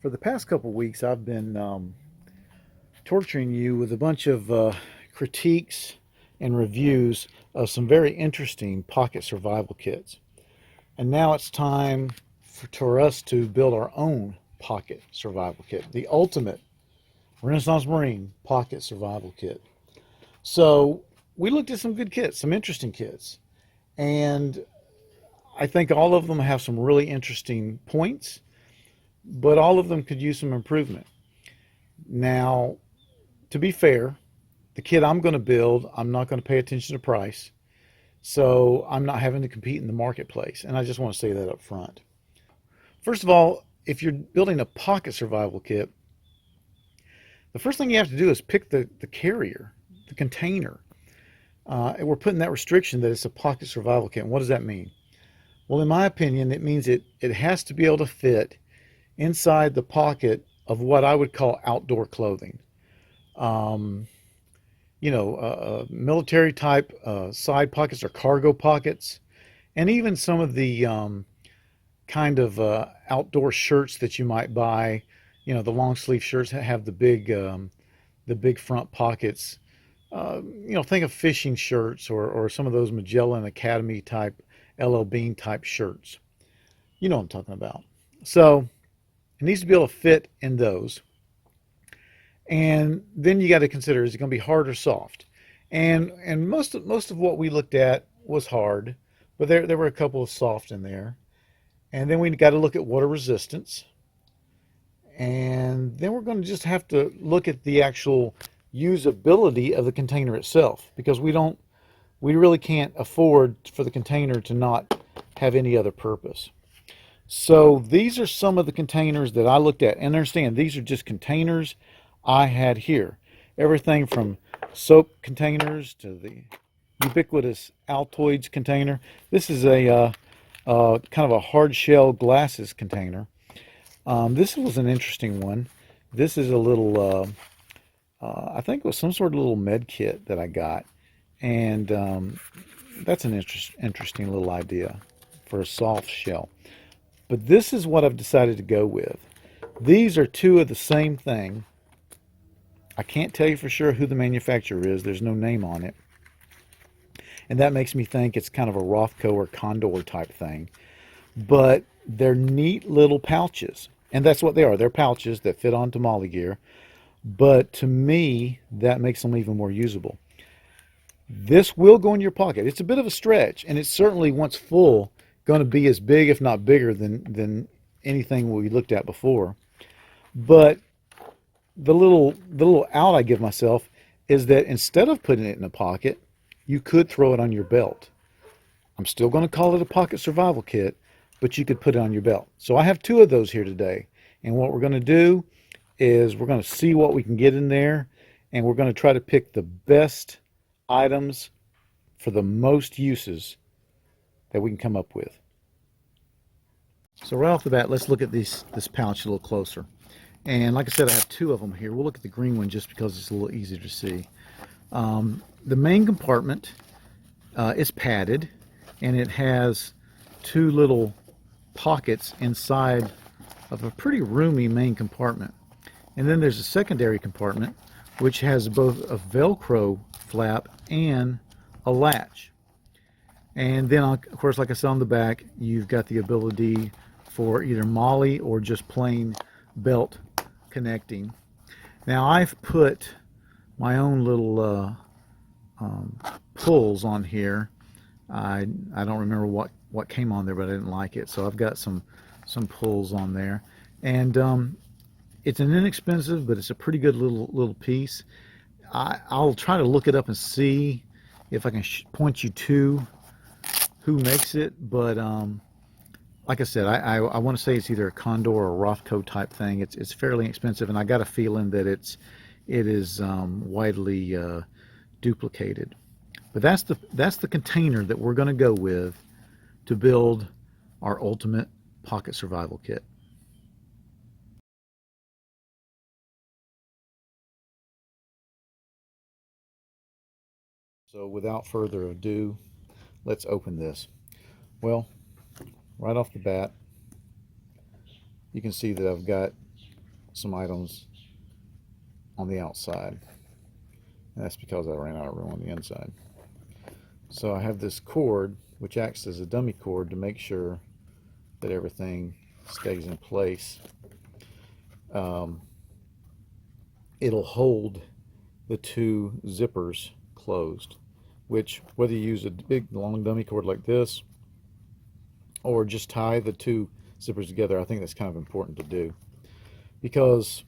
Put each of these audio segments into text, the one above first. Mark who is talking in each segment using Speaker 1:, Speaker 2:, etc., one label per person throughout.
Speaker 1: For the past couple weeks, I've been torturing you with a bunch of critiques and reviews of some very interesting pocket survival kits. And now it's time for us to build our own pocket survival kit, the ultimate Renaissance Marine pocket survival kit. So we looked at some good kits, some interesting kits. And I think all of them have some really interesting points, but all of them could use some improvement. Now, to be fair, the kit I'm going to build, I'm not going to pay attention to price. So I'm not having to compete in the marketplace. And I just want to say that up front. First of all, if you're building a pocket survival kit, the first thing you have to do is pick the carrier, the container. And we're putting that restriction that it's a pocket survival kit. And what does that mean? Well, in my opinion, it means it has to be able to fit inside the pocket of what I would call outdoor clothing. Um, Military type side pockets or cargo pockets, and even some of the kind of outdoor shirts that you might buy. The long sleeve shirts that have the big front pockets. Think of fishing shirts or some of those Magellan Academy type, LL Bean type shirts. You know what I'm talking about. So it needs to be able to fit in those. And then you got to consider, is it going to be hard or soft? And most of what we looked at was hard, but there were a couple of soft in there. And then we got to look at water resistance. And then we're going to just have to look at the actual usability of the container itself, because we really can't afford for the container to not have any other purpose. So these are some of the containers that I looked at. And understand, these are just containers I had here. Everything from soap containers to the ubiquitous Altoids container. This is a kind of a hard shell glasses container. This was an interesting one. This is a little, I think it was some sort of little med kit that I got. And that's an interesting little idea for a soft shell. But this is what I've decided to go with. These are two of the same thing. I can't tell you for sure who the manufacturer is. There's no name on it. And that makes me think it's kind of a Rothko or Condor type thing. But they're neat little pouches. And that's what they are. They're pouches that fit onto Molly gear. But to me, that makes them even more usable. This will go in your pocket. It's a bit of a stretch, and it's certainly, once full, going to be as big, if not bigger, than anything we looked at before. But the little out I give myself is that instead of putting it in a pocket, you could throw it on your belt. I'm still going to call it a pocket survival kit, but you could put it on your belt. So I have two of those here today. And what we're going to do is we're going to see what we can get in there, and we're going to try to pick the best items for the most uses that we can come up with. So right off the bat, let's look at this pouch a little closer. And like I said, I have two of them here. We'll look at the green one just because it's a little easier to see. The main compartment is padded, and it has two little pockets inside of a pretty roomy main compartment. And then there's a secondary compartment which has both a Velcro flap and a latch. And then, of course, like I said on the back, you've got the ability for either MOLLE or just plain belt connecting. Now, I've put my own little pulls on here. I don't remember what came on there, but I didn't like it, so I've got some pulls on there. And it's an inexpensive, but it's a pretty good little piece. I'll try to look it up and see if I can point you to who makes it, but like I said, I want to say it's either a Condor or a Rothko type thing. It's fairly expensive, and I got a feeling that it is widely duplicated. But that's the container that we're going to go with to build our ultimate pocket survival kit. So without further ado, let's open this. Well, right off the bat, you can see that I've got some items on the outside. And that's because I ran out of room on the inside. So I have this cord, which acts as a dummy cord to make sure that everything stays in place. It'll hold the two zippers closed, which whether you use a big long dummy cord like this or just tie the two zippers together, I think that's kind of important to do, because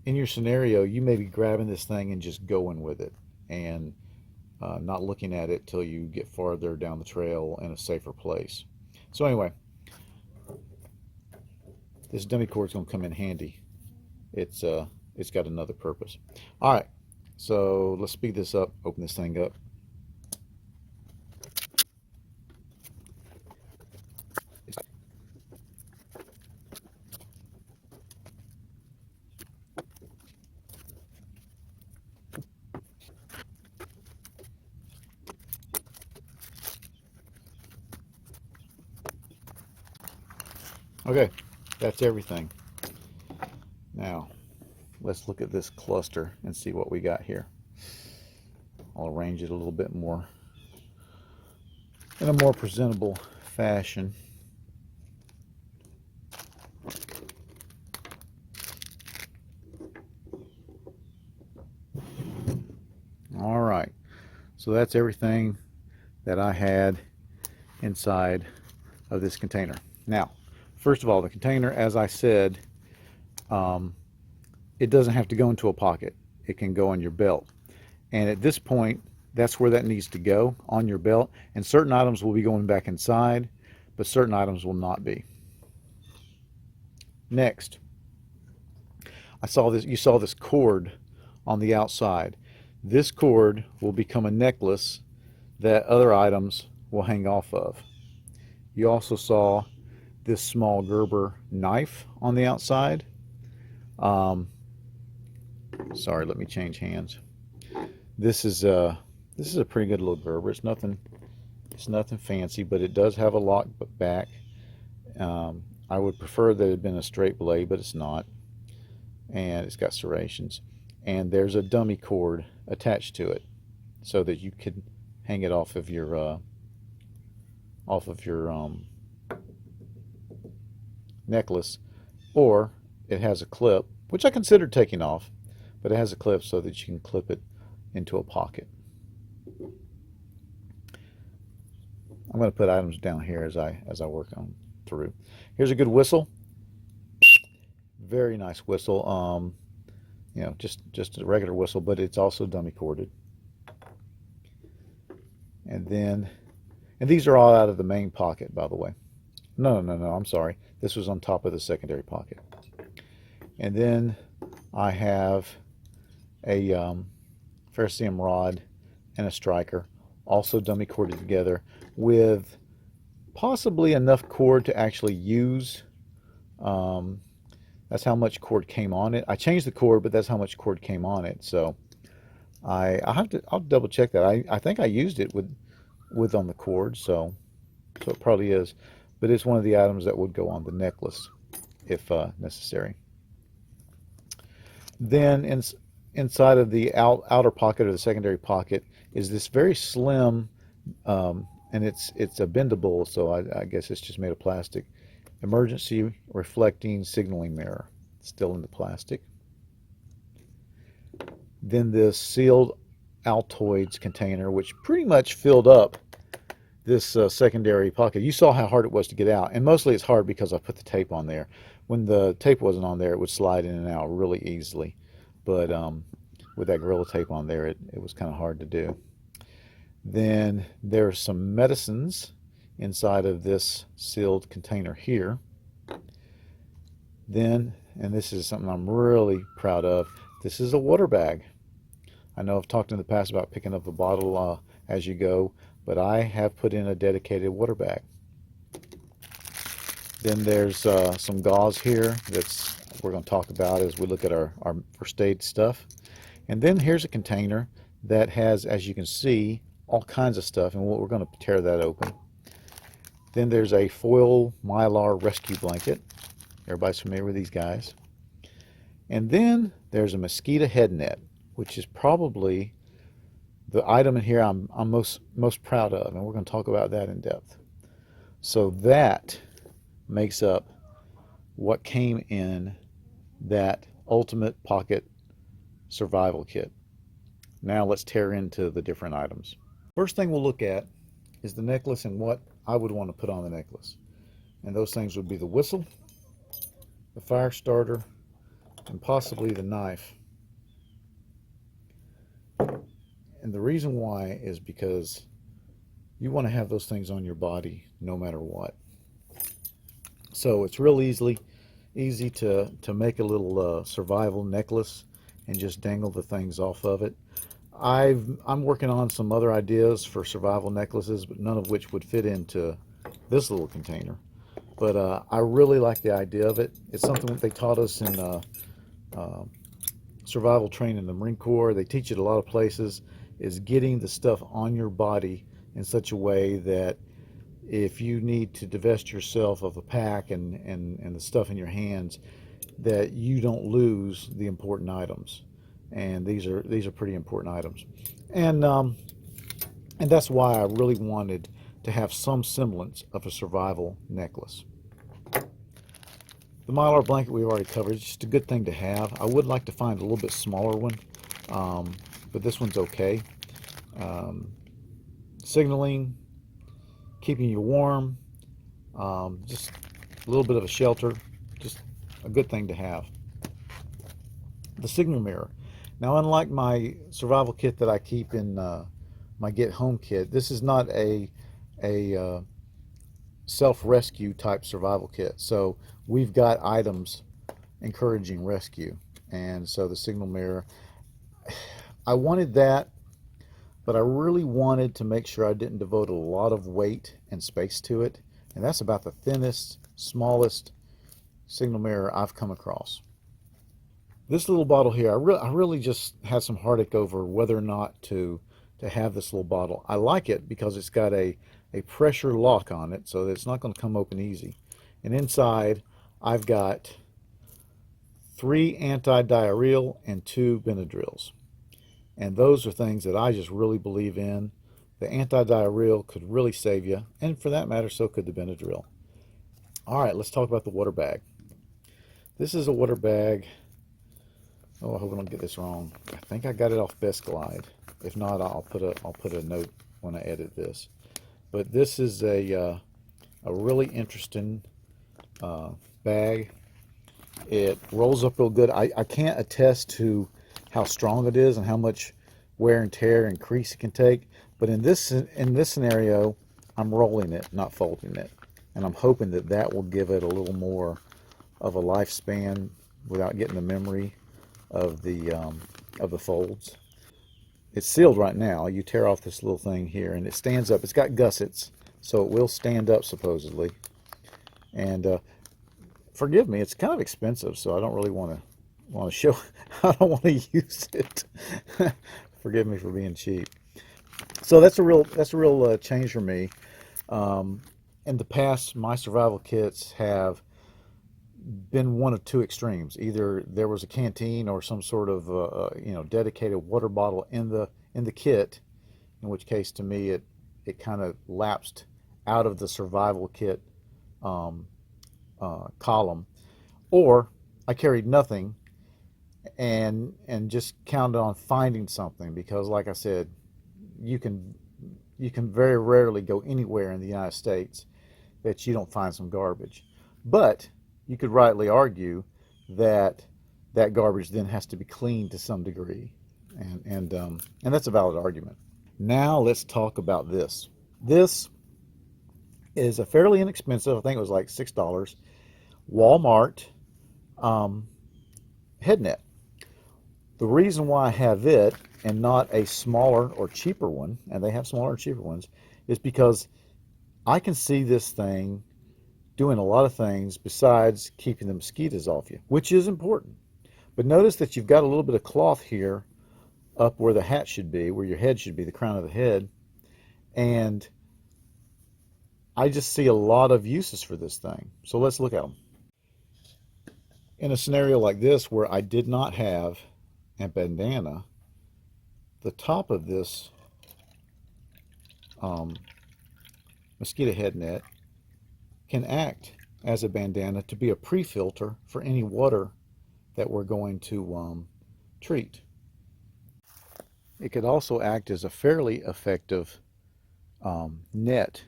Speaker 1: in your scenario you may be grabbing this thing and just going with it and not looking at it till you get farther down the trail in a safer place. So anyway, this dummy cord is going to come in handy. It's got another purpose. All right, so let's speed this up, open this thing up. Okay, that's everything. Now, let's look at this cluster and see what we got here. I'll arrange it a little bit more in a more presentable fashion. All right, so that's everything that I had inside of this container. Now, first of all, the container, as I said, it doesn't have to go into a pocket. It can go on your belt. And at this point, that's where that needs to go, on your belt. And certain items will be going back inside, but certain items will not be. Next, you saw this cord on the outside. This cord will become a necklace that other items will hang off of. You also saw this small Gerber knife on the outside. Sorry, let me change hands. This is a pretty good little Gerber. It's nothing fancy, but it does have a lock back. I would prefer that it had been a straight blade, but it's not. And it's got serrations. And there's a dummy cord attached to it, so that you could hang it off of your necklace, or it has a clip, which I considered taking off, but it has a clip so that you can clip it into a pocket. I'm going to put items down here as I work on through. Here's a good whistle. Very nice whistle. You know, just a regular whistle, but it's also dummy corded. And these are all out of the main pocket, by the way. No, I'm sorry. This was on top of the secondary pocket. And then I have a ferrocerium rod and a striker, also dummy corded together with possibly enough cord to actually use. That's how much cord came on it. I changed the cord, but that's how much cord came on it. So I'll double check that. I think I used it with on the cord, so it probably is. But it's one of the items that would go on the necklace if necessary. Then inside of the outer pocket or the secondary pocket is this very slim, and it's a bendable, so I guess it's just made of plastic, emergency reflecting signaling mirror. It's still in the plastic. Then this sealed Altoids container, which pretty much filled up this secondary pocket. You saw how hard it was to get out, and mostly it's hard because I put the tape on there. When the tape wasn't on there, it would slide in and out really easily, but with that Gorilla Tape on there, it was kind of hard to do. Then there's some medicines inside of this sealed container here. Then, and this is something I'm really proud of, this is a water bag. I know I've talked in the past about picking up a bottle as you go, but I have put in a dedicated water bag. Then there's some gauze here that's we're going to talk about as we look at our first aid stuff. And then here's a container that has, as you can see, all kinds of stuff, and we're going to tear that open. Then there's a foil Mylar rescue blanket. Everybody's familiar with these guys. And then there's a mosquito head net, which is probably the item in here I'm most proud of, and we're going to talk about that in depth. So that makes up what came in that Ultimate Pocket Survival Kit. Now let's tear into the different items. First thing we'll look at is the necklace and what I would want to put on the necklace. And those things would be the whistle, the fire starter, and possibly the knife. And the reason why is because you want to have those things on your body no matter what. So it's real easy to make a little survival necklace and just dangle the things off of it. I'm working on some other ideas for survival necklaces, but none of which would fit into this little container. But I really like the idea of it. It's something that they taught us in survival training in the Marine Corps. They teach it a lot of places, is getting the stuff on your body in such a way that if you need to divest yourself of a pack and the stuff in your hands, that you don't lose the important items. And these are pretty important items. And that's why I really wanted to have some semblance of a survival necklace. The Mylar blanket we've already covered. It's just a good thing to have. I would like to find a little bit smaller one, but this one's okay. Signaling, keeping you warm, just a little bit of a shelter, just a good thing to have. The signal mirror. Now, unlike my survival kit that I keep in my Get Home kit, this is not a self-rescue type survival kit. So we've got items encouraging rescue. And so the signal mirror, I wanted that, but I really wanted to make sure I didn't devote a lot of weight and space to it. And that's about the thinnest, smallest signal mirror I've come across. This little bottle here, I really just had some heartache over whether or not to have this little bottle. I like it because it's got a pressure lock on it, so that it's not going to come open easy. And inside, I've got 3 anti-diarrheal and 2 Benadryls. And those are things that I just really believe in. The anti-diarrheal could really save you, and for that matter, so could the Benadryl. All right, let's talk about the water bag. This is a water bag. Oh, I hope I don't get this wrong. I think I got it off Best Glide. If not, I'll put a note when I edit this. But this is a really interesting bag. It rolls up real good. I can't attest to how strong it is and how much wear and tear and crease it can take. But in this scenario, I'm rolling it, not folding it. And I'm hoping that that will give it a little more of a lifespan without getting the memory of the folds. It's sealed right now. You tear off this little thing here and it stands up. It's got gussets, so it will stand up supposedly. And forgive me, it's kind of expensive, so I don't really want to show. I don't want to use it. Forgive me for being cheap. So that's a real change for me. In the past, my survival kits have been one of two extremes. Either there was a canteen or some sort of dedicated water bottle in the kit, in which case to me it kind of lapsed out of the survival kit column, or I carried nothing and just counted on finding something, because like I said, you can very rarely go anywhere in the United States that you don't find some garbage. But you could rightly argue that that garbage then has to be cleaned to some degree, and that's a valid argument. Now let's talk about this. This is a fairly inexpensive, I think it was like $6, Walmart head net. The reason why I have it and not a smaller or cheaper one, and they have smaller and cheaper ones, is because I can see this thing doing a lot of things besides keeping the mosquitoes off you, which is important. But notice that you've got a little bit of cloth here up where the hat should be, where your head should be, the crown of the head. And I just see a lot of uses for this thing. So let's look at them. in a scenario like this where I did not have a bandana, the top of this mosquito head net can act as a bandana to be a pre-filter for any water that we're going to treat. It could also act as a fairly effective net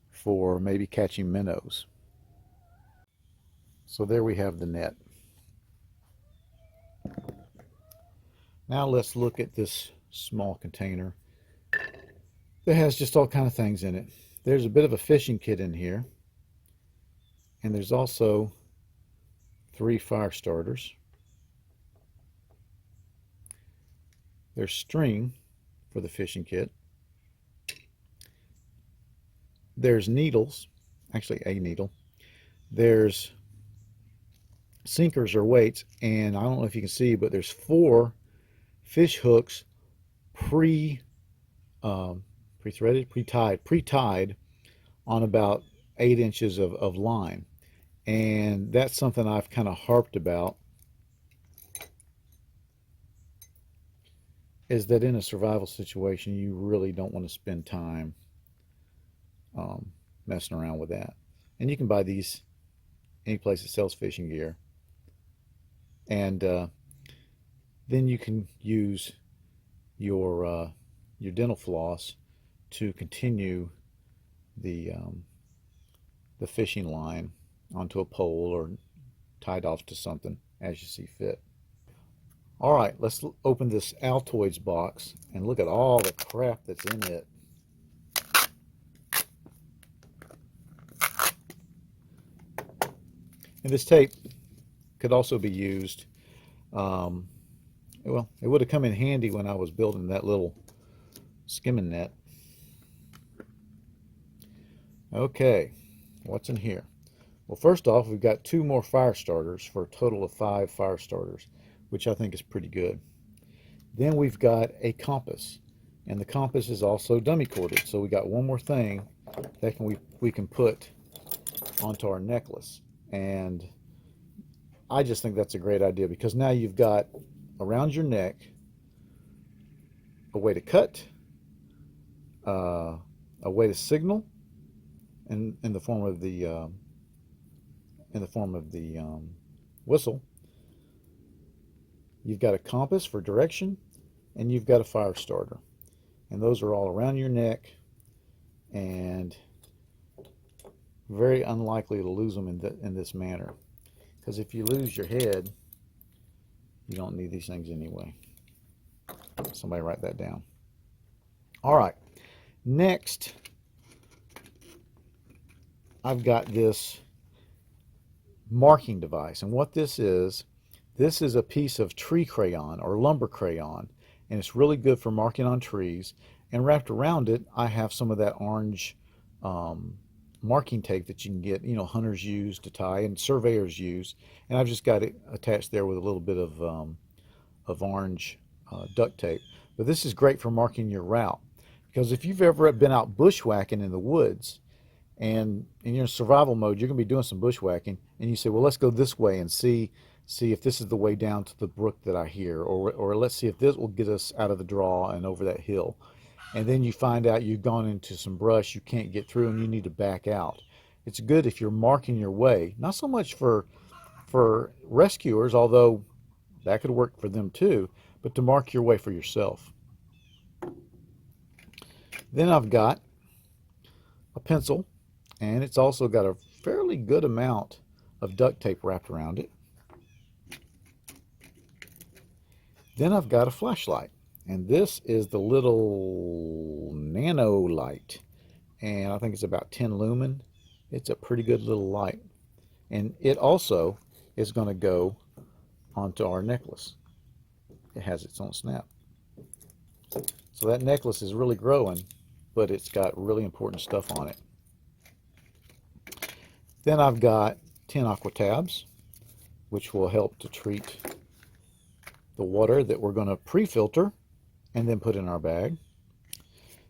Speaker 1: for maybe catching minnows. So there we have the net. Now let's look at this small container that has just all kind of things in it. There's a bit of a fishing kit in here, and there's also 3 fire starters. There's string for the fishing kit. There's needles, actually a needle. There's sinkers or weights, and I don't know if you can see, but there's 4 fish hooks pre-tied on about 8 inches of line. And that's something I've kind of harped about, is that in a survival situation you really don't want to spend time messing around with that. And you can buy these any place that sells fishing gear, and then you can use your dental floss to continue the fishing line onto a pole or tied off to something as you see fit. All right, let's open this Altoids box and look at all the crap that's in it. And this tape could also be used. Well, it would have come in handy when I was building that little skimming net. Okay, what's in here? Well, first off, we've got 2 more fire starters for a total of 5 fire starters, which I think is pretty good. Then we've got a compass, and the compass is also dummy corded, so we got one more thing that we can put onto our necklace. And I just think that's a great idea, because now you've got around your neck a way to cut, a way to signal in the form of the whistle. You've got a compass for direction, and you've got a fire starter, and those are all around your neck, and very unlikely to lose them in this manner, because if you lose your head, you don't need these things anyway. Somebody write that down. All right, next I've got this marking device, and what this is a piece of tree crayon or lumber crayon, and it's really good for marking on trees. And wrapped around it, I have some of that orange marking tape that you can get, hunters use to tie and surveyors use, and I've just got it attached there with a little bit of orange duct tape. But this is great for marking your route, because if you've ever been out bushwhacking in the woods, and in your survival mode, you're going to be doing some bushwhacking, and you say, well, let's go this way and see if this is the way down to the brook that I hear, or let's see if this will get us out of the draw and over that hill. And then you find out you've gone into some brush you can't get through and you need to back out. It's good if you're marking your way, not so much for rescuers, although that could work for them too, but to mark your way for yourself. Then I've got a pencil, and it's also got a fairly good amount of duct tape wrapped around it. Then I've got a flashlight, and this is the little nano light, and I think it's about 10 lumen. It's a pretty good little light, and it also is going to go onto our necklace. It has its own snap, so that necklace is really growing, but it's got really important stuff on it. Then I've got 10 aqua tabs, which will help to treat the water that we're going to pre-filter and then put in our bag.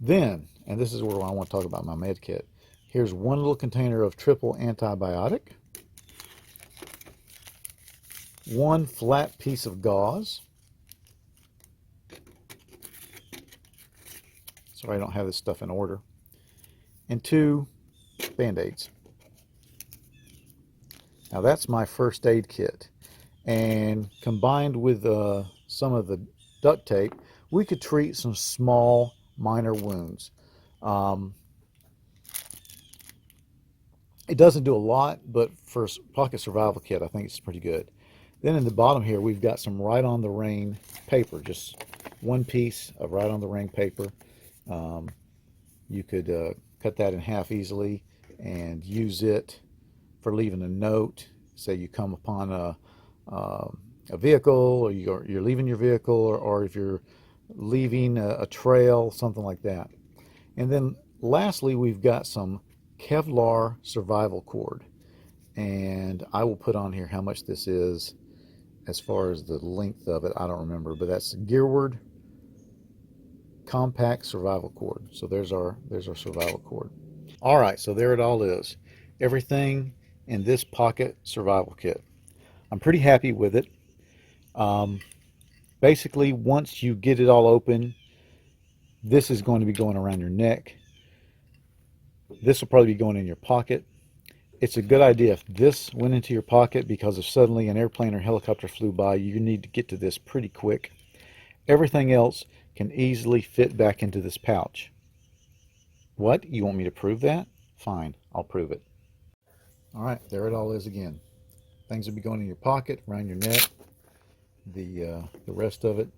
Speaker 1: Then, and this is where I want to talk about my med kit, here's one little container of triple antibiotic. one flat piece of gauze. Sorry I don't have this stuff in order. And 2 Band-Aids. Now that's my first aid kit. And combined with some of the duct tape, we could treat some small minor wounds. It doesn't do a lot, but for a pocket survival kit, I think it's pretty good. Then in the bottom here, we've got some Right on the Ring paper, just one piece of Right on the Ring paper. You could cut that in half easily and use it for leaving a note. Say you come upon a vehicle, or you're leaving your vehicle, or if you're leaving a trail, something like that. And then lastly, we've got some Kevlar survival cord, and I will put on here how much this is as far as the length of it. I don't remember, but that's Gearward compact survival cord. So there's our survival cord. All right, so there it all is, everything in this pocket survival kit. I'm pretty happy with it. Basically, once you get it all open, this is going to be going around your neck. This will probably be going in your pocket. It's a good idea if this went into your pocket, because if suddenly an airplane or helicopter flew by, you need to get to this pretty quick. Everything else can easily fit back into this pouch. What? You want me to prove that? Fine, I'll prove it. All right, there it all is again. Things will be going in your pocket, around your neck. The rest of it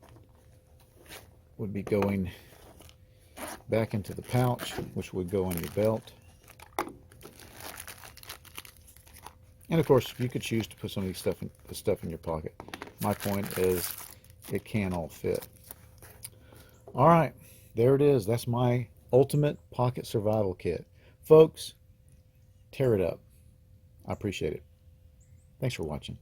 Speaker 1: would be going back into the pouch, which would go on your belt. And of course, you could choose to put some of these stuff in your pocket. My point is, it can all fit. All right, there it is. That's my ultimate pocket survival kit. Folks, tear it up. I appreciate it. Thanks for watching.